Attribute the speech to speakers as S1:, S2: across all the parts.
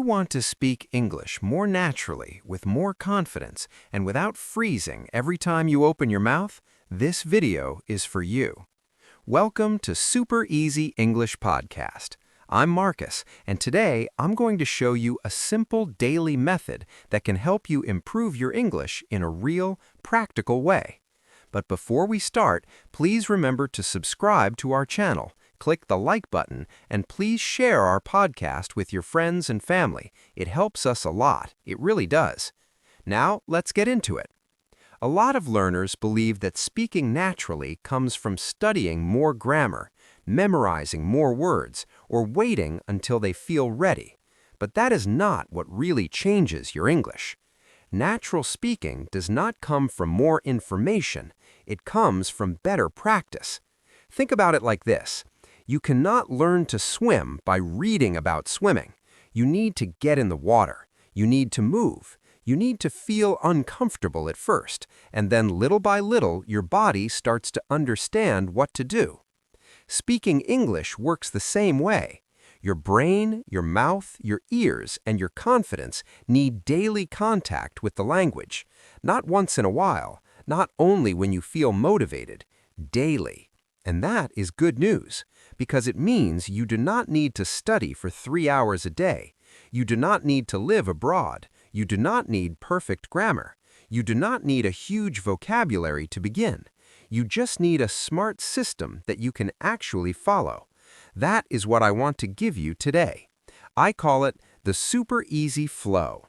S1: want to speak English more naturally, with more confidence, and without freezing every time you open your mouth, this video is for you. Welcome to Super Easy English Podcast. I'm Marcus, and today I'm going to show you a simple daily method that can help you improve your English in a real, practical way. But before we start, please remember to subscribe to our channel. Click the like button, and please share our podcast with your friends and family. It helps us a lot. It really does. Now, let's get into it. A lot of learners believe that speaking naturally comes from studying more grammar, memorizing more words, or waiting until they feel ready. But that is not what really changes your English. Natural speaking does not come from more information. It comes from better practice. Think about it like this. You cannot learn to swim by reading about swimming. You need to get in the water. You need to move. You need to feel uncomfortable at first, and then little by little, your body starts to understand what to do. Speaking English works the same way. Your brain, your mouth, your ears, and your confidence need daily contact with the language. Not once in a while, not only when you feel motivated, daily. And that is good news, because it means you do not need to study for 3 hours a day. You do not need to live abroad. You do not need perfect grammar. You do not need a huge vocabulary to begin. You just need a smart system that you can actually follow. That is what I want to give you today. I call it the Super Easy Flow.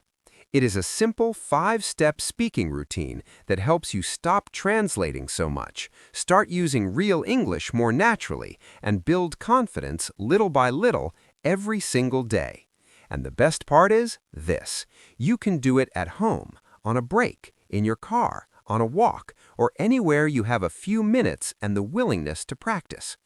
S1: It is a simple 5-step speaking routine that helps you stop translating so much, start using real English more naturally, and build confidence little by little every single day. And the best part is this. You can do it at home, on a break, in your car, on a walk, or anywhere you have a few minutes and the willingness to practice.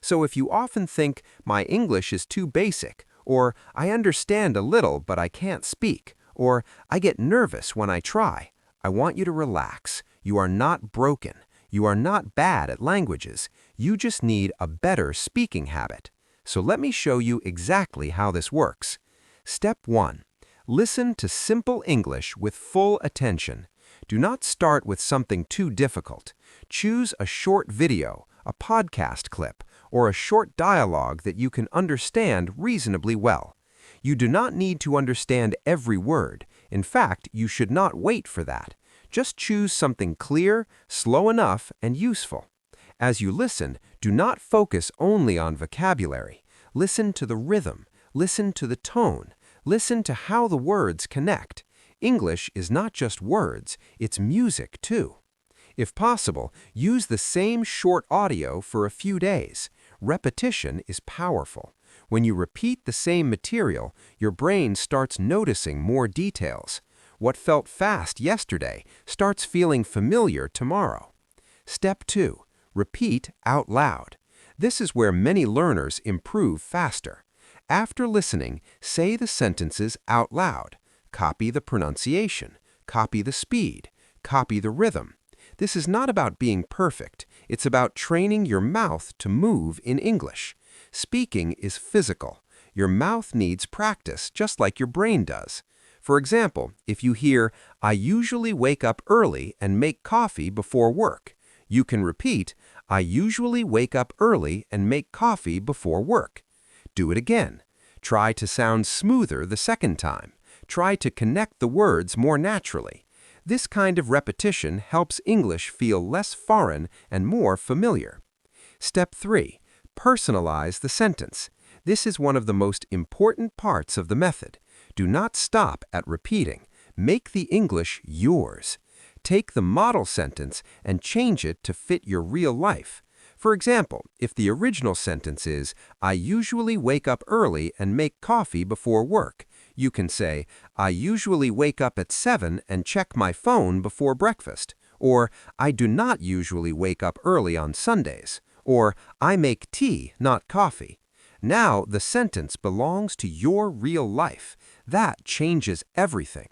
S1: So if you often think, my English is too basic, or I understand a little but I can't speak, or I get nervous when I try, I want you to relax. You are not broken. You are not bad at languages. You just need a better speaking habit. So let me show you exactly how this works. Step 1. Listen to simple English with full attention. Do not start with something too difficult. Choose a short video, a podcast clip, or a short dialogue that you can understand reasonably well. You do not need to understand every word. In fact, you should not wait for that. Just choose something clear, slow enough, and useful. As you listen, do not focus only on vocabulary. Listen to the rhythm. Listen to the tone. Listen to how the words connect. English is not just words, it's music too. If possible, use the same short audio for a few days. Repetition is powerful. When you repeat the same material, your brain starts noticing more details. What felt fast yesterday starts feeling familiar tomorrow. Step 2. Repeat out loud. This is where many learners improve faster. After listening, say the sentences out loud. Copy the pronunciation. Copy the speed. Copy the rhythm. This is not about being perfect. It's about training your mouth to move in English. Speaking is physical. Your mouth needs practice, just like your brain does. For example, if you hear, I usually wake up early and make coffee before work, you can repeat, I usually wake up early and make coffee before work. Do it again. Try to sound smoother the second time. Try to connect the words more naturally. This kind of repetition helps English feel less foreign and more familiar. Step 3. Personalize the sentence. This is one of the most important parts of the method. Do not stop at repeating. Make the English yours. Take the model sentence and change it to fit your real life. For example, if the original sentence is, I usually wake up early and make coffee before work, you can say, I usually wake up at 7 and check my phone before breakfast. Or, I do not usually wake up early on Sundays. Or, I make tea, not coffee. Now the sentence belongs to your real life. That changes everything.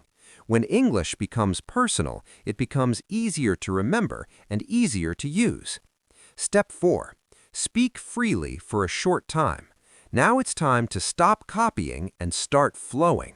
S1: When English becomes personal, it becomes easier to remember and easier to use. Step 4. Speak freely for a short time. Now it's time to stop copying and start flowing.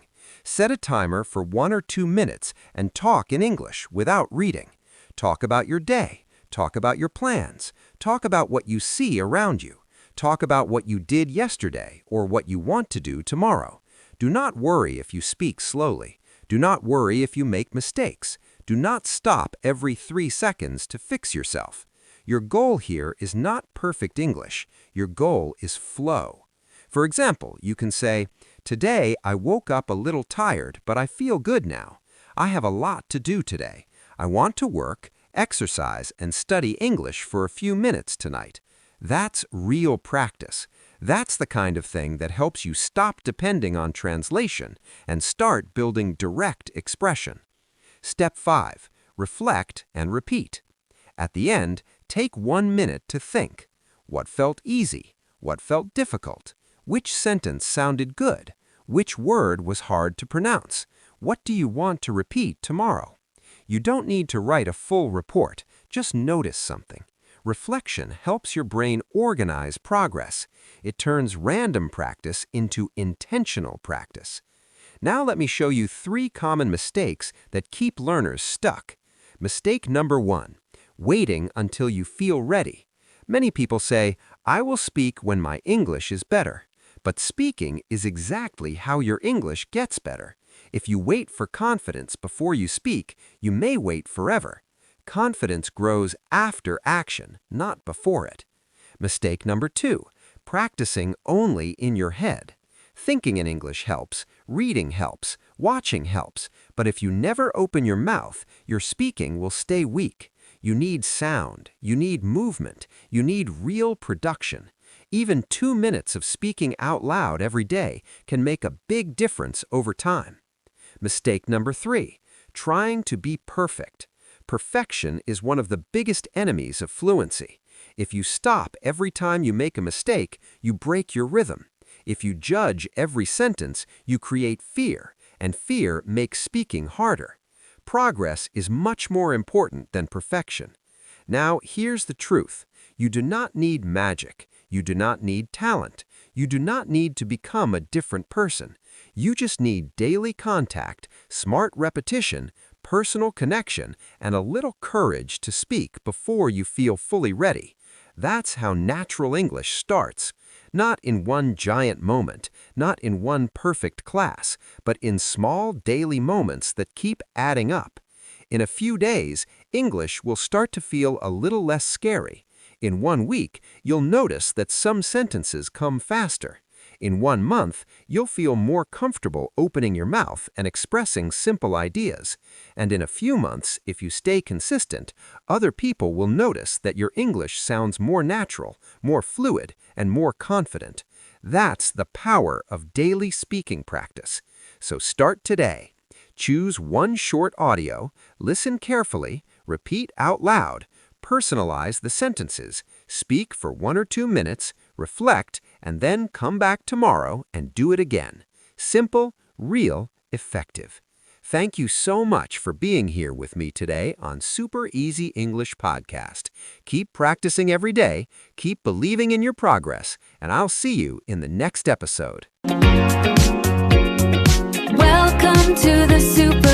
S1: Set a timer for 1 or 2 minutes and talk in English without reading. Talk about your day. Talk about your plans. Talk about what you see around you. Talk about what you did yesterday or what you want to do tomorrow. Do not worry if you speak slowly. Do not worry if you make mistakes. Do not stop every 3 seconds to fix yourself. Your goal here is not perfect English. Your goal is flow. For example, you can say, "Today I woke up a little tired, but I feel good now. I have a lot to do today. I want to work, exercise, and study English for a few minutes tonight." That's real practice. That's the kind of thing that helps you stop depending on translation and start building direct expression. Step 5. Reflect and repeat. At the end, take 1 minute to think. What felt easy? What felt difficult? Which sentence sounded good? Which word was hard to pronounce? What do you want to repeat tomorrow? You don't need to write a full report. Just notice something. Reflection helps your brain organize progress. It turns random practice into intentional practice. Now let me show you 3 common mistakes that keep learners stuck. Mistake number 1, waiting until you feel ready. Many people say, "I will speak when my English is better." But speaking is exactly how your English gets better. If you wait for confidence before you speak, you may wait forever. Confidence grows after action, not before it. Mistake number 2, practicing only in your head. Thinking in English helps, reading helps, watching helps, but if you never open your mouth, your speaking will stay weak. You need sound, you need movement, you need real production. Even 2 minutes of speaking out loud every day can make a big difference over time. Mistake number 3, trying to be perfect. Perfection is one of the biggest enemies of fluency. If you stop every time you make a mistake, you break your rhythm. If you judge every sentence, you create fear, and fear makes speaking harder. Progress is much more important than perfection. Now, here's the truth. You do not need magic. You do not need talent. You do not need to become a different person. You just need daily contact, smart repetition, personal connection, and a little courage to speak before you feel fully ready. That's how natural English starts. Not in one giant moment, not in one perfect class, but in small daily moments that keep adding up. In a few days, English will start to feel a little less scary. In 1 week, you'll notice that some sentences come faster. In 1 month, you'll feel more comfortable opening your mouth and expressing simple ideas. And in a few months, if you stay consistent, other people will notice that your English sounds more natural, more fluid, and more confident. That's the power of daily speaking practice. So start today. Choose 1 short audio, listen carefully, repeat out loud, personalize the sentences, speak for 1 or 2 minutes, reflect, and then come back tomorrow and do it again. Simple, real, effective. Thank you so much for being here with me today on Super Easy English Podcast. Keep practicing every day, keep believing in your progress, and I'll see you in the next episode.
S2: Welcome to the Super